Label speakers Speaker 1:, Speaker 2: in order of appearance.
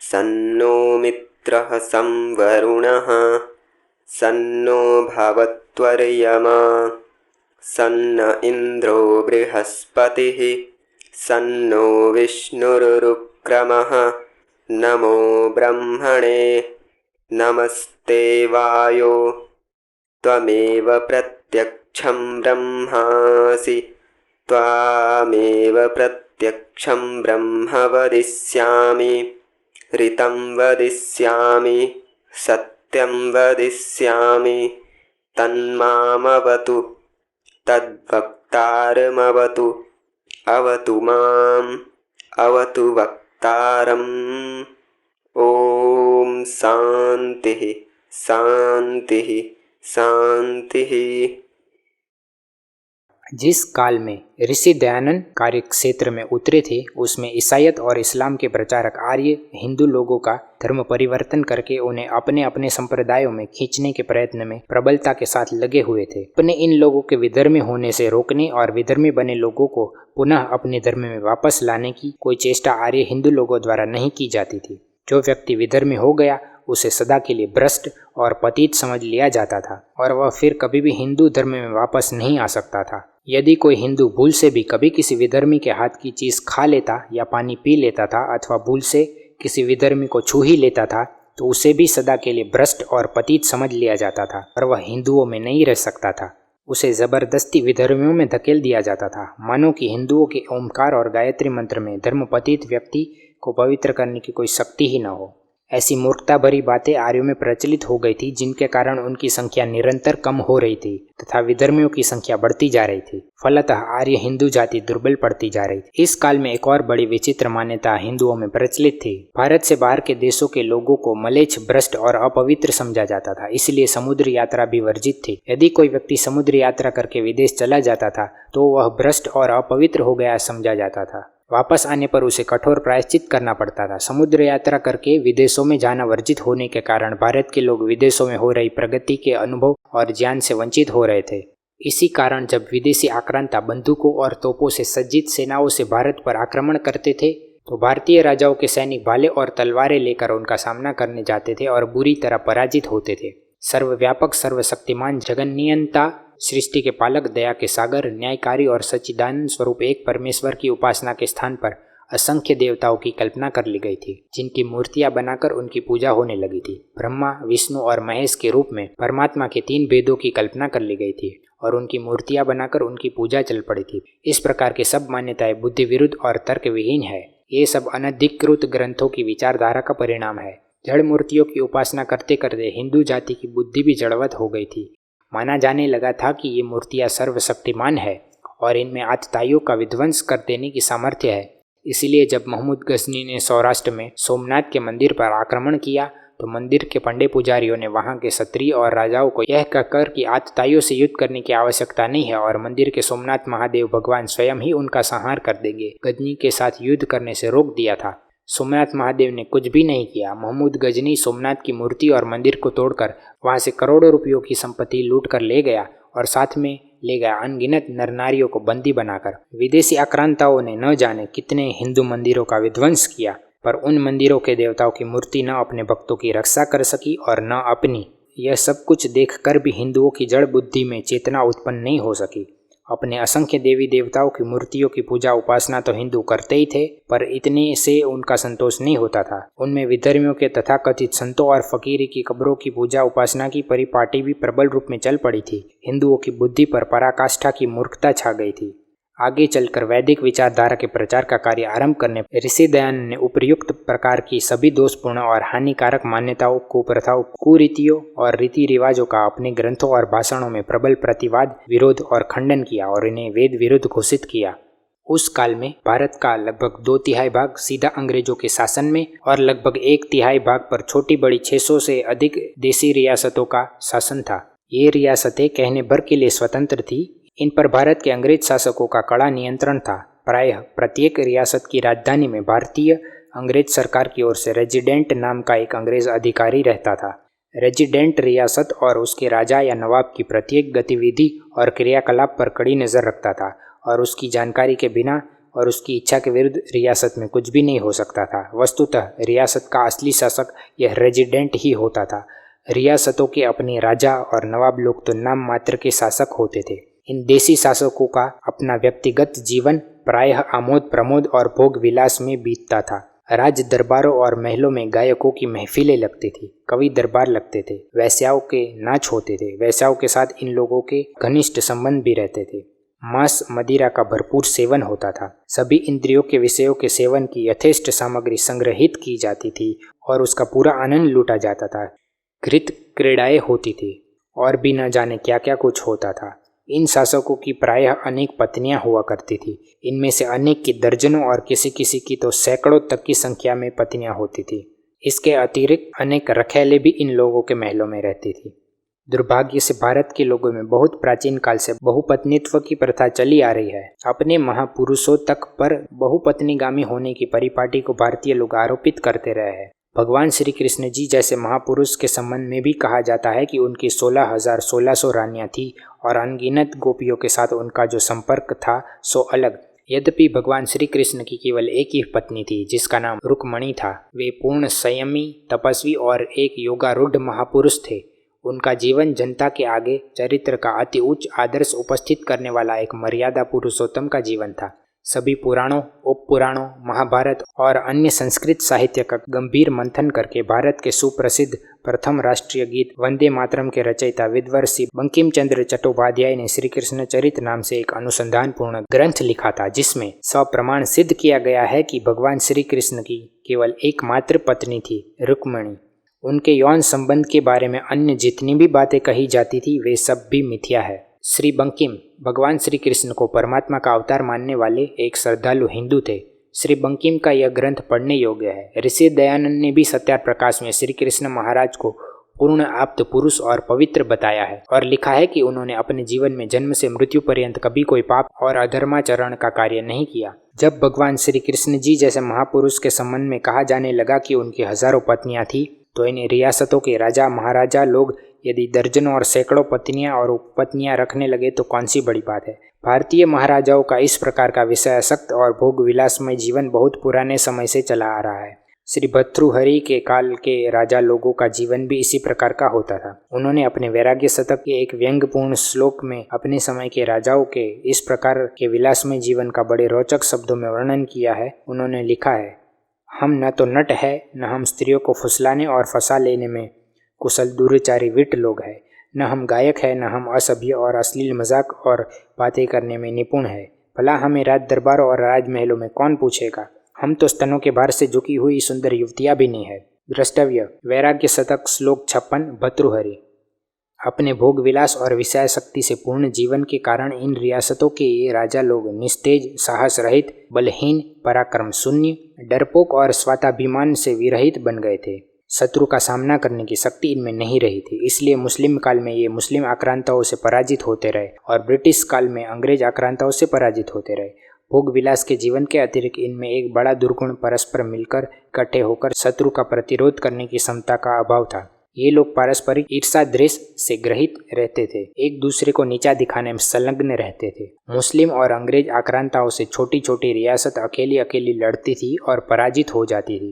Speaker 1: सन्नो मित्रः संवरुणः सन्नो भवत्वर्यमा सन्न इन्द्रो बृहस्पतिः सन्नो विष्णुरुक्रमः नमो ब्रह्मणे नमस्ते वायो त्वमेव प्रत्यक्षं ब्रह्मासि त्वामेव प्रत्यक्षं ब्रह्म वदिष्यामि ऋतं वदिष्यामि सत्यं वदिष्यामि तन्मामवतु तद्वक्तारमवतु अवतु माम् अवतु वक्तारम्। ॐ शान्तिः शान्तिः शान्तिः।
Speaker 2: जिस काल में ऋषि दयानंद कार्य क्षेत्र में उतरे थे उसमें ईसाईयत और इस्लाम के प्रचारक आर्य हिंदू लोगों का धर्म परिवर्तन करके उन्हें अपने अपने संप्रदायों में खींचने के प्रयत्न में प्रबलता के साथ लगे हुए थे। अपने इन लोगों के विधर्मी होने से रोकने और विधर्मी बने लोगों को पुनः अपने धर्म में वापस लाने की कोई चेष्टा आर्य हिंदू लोगों द्वारा नहीं की जाती थी। जो व्यक्ति विधर्मी हो गया उसे सदा के लिए भ्रष्ट और पतित समझ लिया जाता था और वह फिर कभी भी हिंदू धर्म में वापस नहीं आ सकता था। यदि कोई हिंदू भूल से भी कभी किसी विधर्मी के हाथ की चीज खा लेता या पानी पी लेता था अथवा भूल से किसी विधर्मी को छू ही लेता था तो उसे भी सदा के लिए भ्रष्ट और पतित समझ लिया जाता था और वह हिंदुओं में नहीं रह सकता था। उसे जबरदस्ती विधर्मियों में धकेल दिया जाता था, मानो कि हिंदुओं के ओमकार और गायत्री मंत्र में धर्मपतित व्यक्ति को पवित्र करने की कोई शक्ति ही न हो। ऐसी मूर्खता भरी बातें आर्यों में प्रचलित हो गई थी जिनके कारण उनकी संख्या निरंतर कम हो रही थी तथा विधर्मियों की संख्या बढ़ती जा रही थी। फलतः आर्य हिंदू जाति दुर्बल पड़ती जा रही थी। इस काल में एक और बड़ी विचित्र मान्यता हिंदुओं में प्रचलित थी। भारत से बाहर के देशों के लोगों को मलेच्छ, भ्रष्ट और अपवित्र समझा जाता था, इसलिए समुद्र यात्रा भी वर्जित थी। यदि कोई व्यक्ति समुद्र यात्रा करके विदेश चला जाता था तो वह भ्रष्ट और अपवित्र हो गया समझा जाता था। वापस आने पर उसे कठोर प्रायश्चित करना पड़ता था। समुद्र यात्रा करके विदेशों में जाना वर्जित होने के कारण भारत के लोग विदेशों में हो रही प्रगति के अनुभव और ज्ञान से वंचित हो रहे थे। इसी कारण जब विदेशी आक्रांता बंदूकों और तोपों से सज्जित सेनाओं से भारत पर आक्रमण करते थे तो भारतीय राजाओं के सैनिक भाले और तलवारें लेकर उनका सामना करने जाते थे और बुरी तरह पराजित होते थे। सर्वव्यापक, सर्वशक्तिमान, जगन्नियंता, सृष्टि के पालक, दया के सागर, न्यायकारी और सच्चिदानंद स्वरूप एक परमेश्वर की उपासना के स्थान पर असंख्य देवताओं की कल्पना कर ली गई थी जिनकी मूर्तियां बनाकर उनकी पूजा होने लगी थी। ब्रह्मा, विष्णु और महेश के रूप में परमात्मा के 3 भेदों की कल्पना कर ली गई थी और उनकी मूर्तियां बनाकर उनकी पूजा चल पड़ी थी। इस प्रकार की सब मान्यताएं बुद्धि विरुद्ध और तर्क विहीन है। ये सब अनधिकृत ग्रंथों की विचारधारा का परिणाम है। जड़ मूर्तियों की उपासना करते करते हिंदू जाति की बुद्धि भी जड़वत हो गई थी। माना जाने लगा था कि ये मूर्तियां सर्वशक्तिमान है और इनमें आतताइयों का विध्वंस कर देने की सामर्थ्य है। इसीलिए जब महमूद गजनी ने सौराष्ट्र में सोमनाथ के मंदिर पर आक्रमण किया तो मंदिर के पंडे पुजारियों ने वहां के क्षत्रिय और राजाओं को यह कहकर कि आतताइयों से युद्ध करने की आवश्यकता नहीं है और मंदिर के सोमनाथ महादेव भगवान स्वयं ही उनका संहार कर देंगे, गजनी के साथ युद्ध करने से रोक दिया था। सोमनाथ महादेव ने कुछ भी नहीं किया। महमूद गजनी सोमनाथ की मूर्ति और मंदिर को तोड़कर वहां से करोड़ों रुपयों की संपत्ति लूट कर ले गया और साथ में ले गया अनगिनत नर नारियों को बंदी बनाकर। विदेशी आक्रांताओं ने न जाने कितने हिंदू मंदिरों का विध्वंस किया, पर उन मंदिरों के देवताओं की मूर्ति न अपने भक्तों की रक्षा कर सकी और न अपनी। यह सब कुछ देखकर भी हिंदुओं की जड़ बुद्धि में चेतना उत्पन्न नहीं हो सकी। अपने असंख्य देवी देवताओं की मूर्तियों की पूजा उपासना तो हिंदू करते ही थे, पर इतने से उनका संतोष नहीं होता था। उनमें विधर्मियों के तथाकथित संतों और फकीरी की कब्रों की पूजा उपासना की परिपाटी भी प्रबल रूप में चल पड़ी थी। हिंदुओं की बुद्धि पर पराकाष्ठा की मूर्खता छा गई थी। आगे चलकर वैदिक विचारधारा के प्रचार का कार्य आरंभ करने ऋषि दयानंद ने उपर्युक्त प्रकार की सभी दोषपूर्ण और हानिकारक मान्यताओं, कुप्रथाओं, कुरीतियों और रीति रिवाजों का अपने ग्रंथों और भाषणों में प्रबल प्रतिवाद, विरोध और खंडन किया और इन्हें वेद विरुद्ध घोषित किया। उस काल में भारत का लगभग 2/3 भाग सीधा अंग्रेजों के शासन में और लगभग 1/3 भाग पर छोटी बड़ी 600 से अधिक देसी रियासतों का शासन था। ये रियासतें कहने भर के लिए स्वतंत्र थी। इन पर भारत के अंग्रेज शासकों का कड़ा नियंत्रण था। प्रायः प्रत्येक रियासत की राजधानी में भारतीय अंग्रेज सरकार की ओर से रेजिडेंट नाम का एक अंग्रेज अधिकारी रहता था। रेजिडेंट रियासत और उसके राजा या नवाब की प्रत्येक गतिविधि और क्रियाकलाप पर कड़ी नज़र रखता था और उसकी जानकारी के बिना और उसकी इच्छा के विरुद्ध रियासत में कुछ भी नहीं हो सकता था। वस्तुतः रियासत का असली शासक यह रेजिडेंट ही होता था। रियासतों के अपने राजा और नवाब लोग तो नाम मात्र के शासक होते थे। इन देसी शासकों का अपना व्यक्तिगत जीवन प्रायः आमोद प्रमोद और भोग विलास में बीतता था। राज दरबारों और महलों में गायकों की महफिलें लगती थी, कवि दरबार लगते थे, वेश्याओं के नाच होते थे। वेश्याओं के साथ इन लोगों के घनिष्ठ संबंध भी रहते थे। मांस मदिरा का भरपूर सेवन होता था। सभी इंद्रियों के विषयों के सेवन की यथेष्ट सामग्री संग्रहित की जाती थी और उसका पूरा आनंद लूटा जाता था। घृत क्रीड़ाएं होती थी और भी न जाने क्या क्या कुछ होता था। इन शासकों की प्रायः अनेक पत्नियां हुआ करती थी। इनमें से अनेक की दर्जनों और किसी किसी की तो सैकड़ों तक की संख्या में पत्नियां होती थी। इसके अतिरिक्त अनेक रखैले भी इन लोगों के महलों में रहती थी। दुर्भाग्य से भारत के लोगों में बहुत प्राचीन काल से बहुपत्नीत्व की प्रथा चली आ रही है। अपने महापुरुषों तक पर बहुपत्नीगामी होने की परिपाटी को भारतीय लोग आरोपित करते रहे हैं। भगवान श्री कृष्ण जी जैसे महापुरुष के संबंध में भी कहा जाता है कि उनकी 16,1600 रानियां थी और अनगिनत गोपियों के साथ उनका जो संपर्क था सो अलग। यद्यपि भगवान श्री कृष्ण की केवल एक ही पत्नी थी जिसका नाम रुक्मणी था। वे पूर्ण संयमी, तपस्वी और एक योगारूढ़ महापुरुष थे। उनका जीवन जनता के आगे चरित्र का अति उच्च आदर्श उपस्थित करने वाला एक मर्यादा पुरुषोत्तम का जीवन था। सभी पुराणों, उपपुराणों, महाभारत और अन्य संस्कृत साहित्य का गंभीर मंथन करके भारत के सुप्रसिद्ध प्रथम राष्ट्रीय गीत वंदे मातरम के रचयिता विद्वर्षी बंकिम चंद्र चट्टोपाध्याय ने श्री कृष्ण चरित नाम से एक अनुसंधानपूर्ण ग्रंथ लिखा था, जिसमें सप्रमाण सिद्ध किया गया है कि भगवान श्री कृष्ण की केवल एकमात्र पत्नी थी, रुक्मणी। उनके यौन संबंध के बारे में अन्य जितनी भी बातें कही जाती थी वे सब भी मिथ्या है। श्री बंकिम भगवान श्री कृष्ण को परमात्मा का अवतार मानने वाले एक श्रद्धालु हिंदू थे। श्री बंकिम का यह ग्रंथ पढ़ने योग्य है। ऋषि दयानंद ने भी सत्यार प्रकाश में श्री कृष्ण महाराज को पूर्ण आप्त पुरुष और पवित्र बताया है और लिखा है कि उन्होंने अपने जीवन में जन्म से मृत्यु पर्यंत कभी कोई पाप और अधर्माचरण का कार्य नहीं किया। जब भगवान श्री कृष्ण जी जैसे महापुरुष के संबंध में कहा जाने लगा कि उनकी हजारों पत्नियां थी, तो इन रियासतों के राजा महाराजा लोग यदि दर्जनों और सैकड़ों पत्नियां और उपपत्नियां रखने लगे तो कौन सी बड़ी बात है। भारतीय महाराजाओं का इस प्रकार का विषयासक्त और भोग विलासमय जीवन बहुत पुराने समय से चला आ रहा है। श्री भर्तृहरि के काल के राजा लोगों का जीवन भी इसी प्रकार का होता था। उन्होंने अपने वैराग्य शतक के एक व्यंग्यपूर्ण श्लोक में अपने समय के राजाओं के इस प्रकार के विलासमय जीवन का बड़े रोचक शब्दों में वर्णन किया है। उन्होंने लिखा है, हम न तो नट है, न हम स्त्रियों को फुसलाने और फंसा लेने में कुशल दुराचारी विट लोग हैं, न हम गायक है, न हम असभ्य और अश्लील मजाक और बातें करने में निपुण है। भला हमें राज दरबारों और राजमहलों में कौन पूछेगा। हम तो स्तनों के भार से झुकी हुई सुंदर युवतियां भी नहीं है। द्रष्टव्य वैराग्य शतक श्लोक 56 भर्तृहरि। अपने भोग विलास और विषय शक्ति से पूर्ण जीवन के कारण इन रियासतों के ये राजा लोग निस्तेज, साहस रहित, बलहीन, पराक्रम शून्य, डरपोक और स्वाताभिमान से विरहित बन गए थे। शत्रु का सामना करने की शक्ति इनमें नहीं रही थी। इसलिए मुस्लिम काल में ये मुस्लिम आक्रांताओं से पराजित होते रहे और ब्रिटिश काल में अंग्रेज आक्रांताओं से पराजित होते रहे। भोग विलास के जीवन के अतिरिक्त इनमें एक बड़ा दुर्गुण परस्पर मिलकर इकट्ठे होकर शत्रु का प्रतिरोध करने की क्षमता का अभाव था। ये लोग पारस्परिक ईर्षा द्वेष से ग्रहित रहते थे, एक दूसरे को नीचा दिखाने में संलग्न रहते थे। मुस्लिम और अंग्रेज आक्रांताओं से छोटी छोटी रियासत अकेली अकेली लड़ती थी और पराजित हो जाती थी।